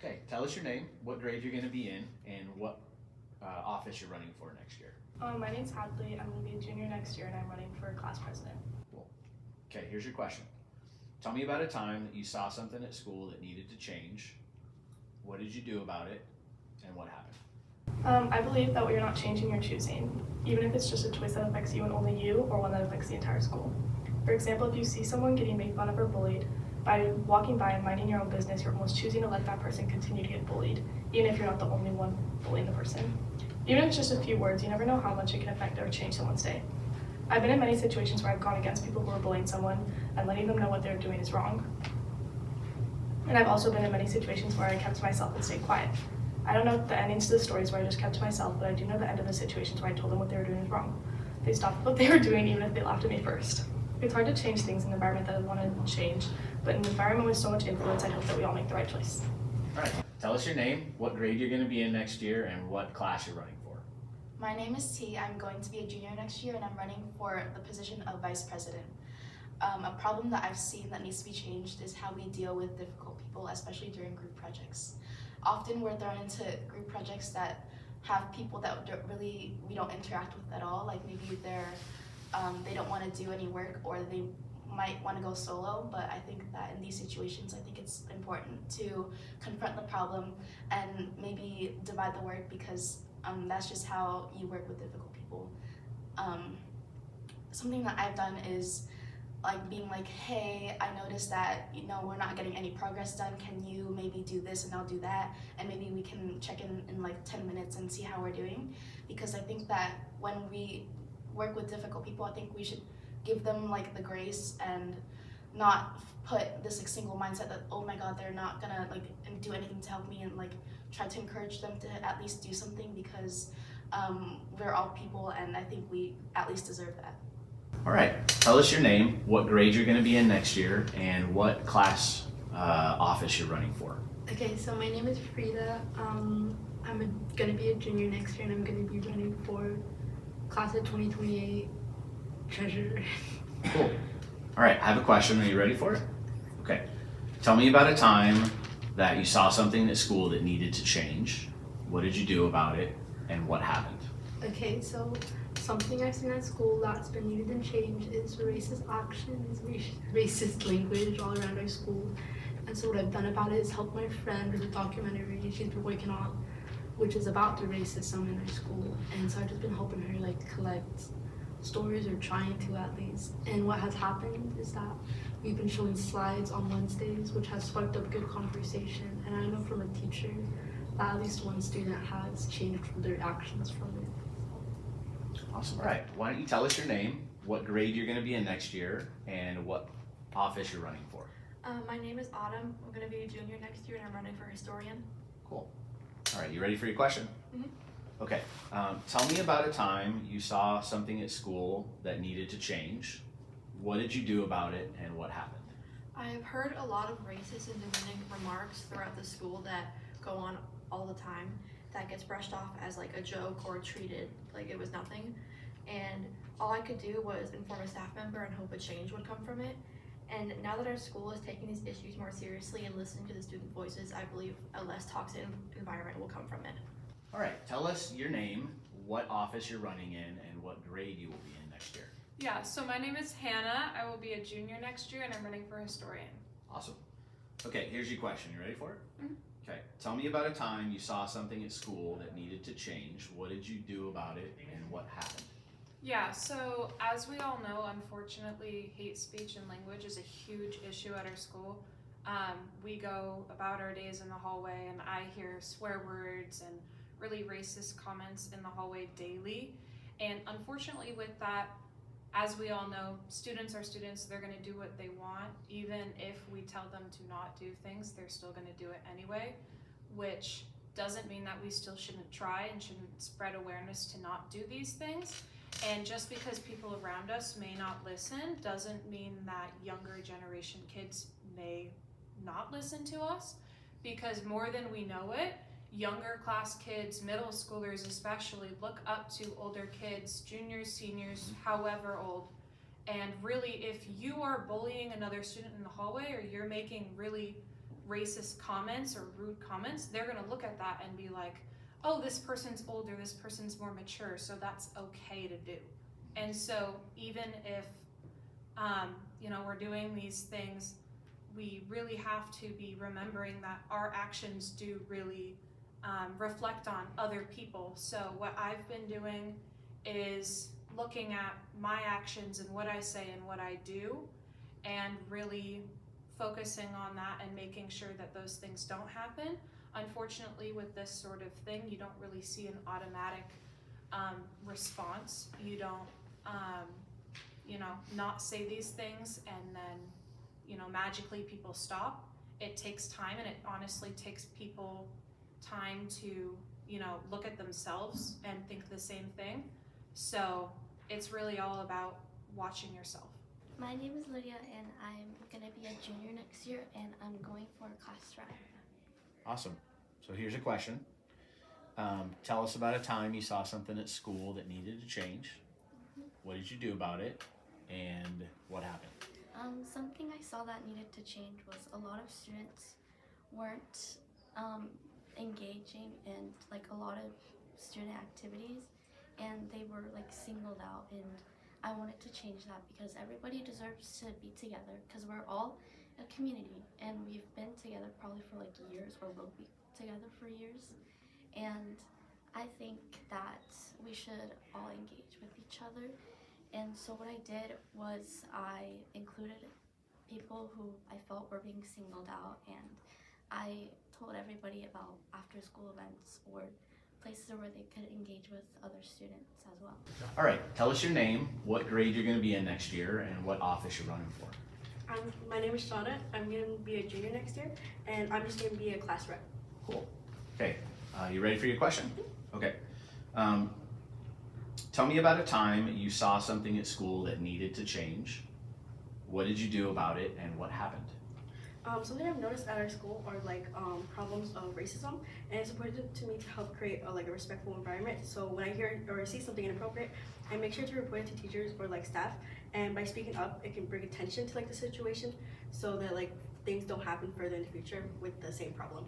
Okay, tell us your name, what grade you're going to be in, and what office you're running for next year. My name's Hadley. I'm going to be a junior next year and I'm running for class president. Cool. Okay, here's your question. Tell me about a time that you saw something at school that needed to change. What did you do about it, and what happened? I believe that what you're not changing, you're choosing, even if it's just a choice that affects you and only you, or one that affects the entire school. For example, if you see someone getting made fun of or bullied, by walking by and minding your own business, you're almost choosing to let that person continue to get bullied, even if you're not the only one bullying the person. Even if it's just a few words, you never know how much it can affect or change someone's day. I've been in many situations where I've gone against people who are bullying someone and letting them know what they're doing is wrong. And I've also been in many situations where I kept to myself and stayed quiet. I don't know the endings to the stories where I just kept to myself, but I do know the end of the situations where I told them what they were doing was wrong. They stopped what they were doing even if they laughed at me first. It's hard to change things in an environment that I want to change, but in an environment with so much influence, I hope that we all make the right choice. All right, tell us your name, what grade you're going to be in next year, and what class you're running for. My name is T. I'm going to be a junior next year and I'm running for the position of vice president. A problem that I've seen that needs to be changed is how we deal with difficult people, especially during group projects. Often we're thrown into group projects that have people that we don't interact with at all, like maybe they don't want to do any work or they might want to go solo, but I think that in these situations, I think it's important to confront the problem and maybe divide the work because that's just how you work with difficult people. Something that I've done is like being like, hey, I noticed that we're not getting any progress done. Can you maybe do this and I'll do that, and maybe we can check in like 10 minutes and see how we're doing. Because I think that when we work with difficult people, I think we should give them like the grace and not put this like single mindset that, oh my god, they're not gonna like do anything to help me, and like try to encourage them to at least do something because we're all people and I think we at least deserve that. All right, tell us your name, what grade you're going to be in next year, and what class office you're running for. Okay, so my name is Frida. I'm going to be a junior next year and I'm going to be running for class of 2028 treasurer. Cool. All right, I have a question. Are you ready for it? Okay. Tell me about a time that you saw something at school that needed to change. What did you do about it, and what happened? Okay, so something I've seen at school that's been needed and changed is racist actions, racist language all around our school. And so what I've done about it is help my friend with a documentary she's been working on, which is about the racism in our school. And so I've just been helping her like collect stories, or trying to at least. And what has happened is that we've been showing slides on Wednesdays, which has sparked up good conversation. And I know from a teacher that at least one student has changed their actions from it. Awesome. All right. Why don't you tell us your name, what grade you're going to be in next year, and what office you're running for. My name is Autumn. I'm going to be a junior next year and I'm running for historian. Cool. All right. You ready for your question? Mhm. Okay. Tell me about a time you saw something at school that needed to change. What did you do about it, and what happened? I've heard a lot of racist and demeaning remarks throughout the school that go on all the time that gets brushed off as like a joke or treated like it was nothing. And all I could do was inform a staff member and hope a change would come from it. And now that our school is taking these issues more seriously and listening to the student voices, I believe a less toxic environment will come from it. All right. Tell us your name, what office you're running in, and what grade you will be in next year. Yeah, so my name is Hannah. I will be a junior next year and I'm running for historian. Awesome. Okay, here's your question. You ready for it? Mhm. Okay. Tell me about a time you saw something at school that needed to change. What did you do about it, and what happened? Yeah, so as we all know, unfortunately, hate speech and language is a huge issue at our school. We go about our days in the hallway and I hear swear words and really racist comments in the hallway daily. And unfortunately with that, as we all know, students are students, they're gonna do what they want. Even if we tell them to not do things, they're still gonna do it anyway, which doesn't mean that we still shouldn't try and shouldn't spread awareness to not do these things. And just because people around us may not listen doesn't mean that younger generation kids may not listen to us, because more than we know it, younger class kids, middle schoolers especially, look up to older kids, juniors, seniors, however old. And really, if you are bullying another student in the hallway, or you're making really racist comments or rude comments, they're gonna look at that and be like, oh, this person's older, this person's more mature, so that's okay to do. And so even if, you know, we're doing these things, we really have to be remembering that our actions do really reflect on other people. So what I've been doing is looking at my actions and what I say and what I do, and really focusing on that and making sure that those things don't happen. Unfortunately, with this sort of thing, you don't really see an automatic response. You don't, you know, not say these things and then, you know, magically people stop. It takes time, and it honestly takes people time to, you know, look at themselves and think the same thing. So it's really all about watching yourself. My name is Lydia, and I'm gonna be a junior next year, and I'm going for a class rep. Awesome. So here's a question. Tell us about a time you saw something at school that needed to change. What did you do about it, and what happened? Something I saw that needed to change was a lot of students weren't engaging in like a lot of student activities, and they were like singled out, and I wanted to change that because everybody deserves to be together, because we're all a community and we've been together probably for like years, or will be together for years. And I think that we should all engage with each other. And so what I did was I included people who I felt were being singled out, and I told everybody about after school events or places where they could engage with other students as well. All right, tell us your name, what grade you're going to be in next year, and what office you're running for. My name is Shauna. I'm going to be a junior next year, and I'm just going to be a class rep. Cool. Okay, you ready for your question? Okay. Tell me about a time you saw something at school that needed to change. What did you do about it, and what happened? Something I've noticed at our school are like problems of racism, and it's important to me to help create a respectful environment. So when I hear or see something inappropriate, I make sure to report it to teachers or like staff. And by speaking up, it can bring attention to like the situation, so that like things don't happen further in the future with the same problem.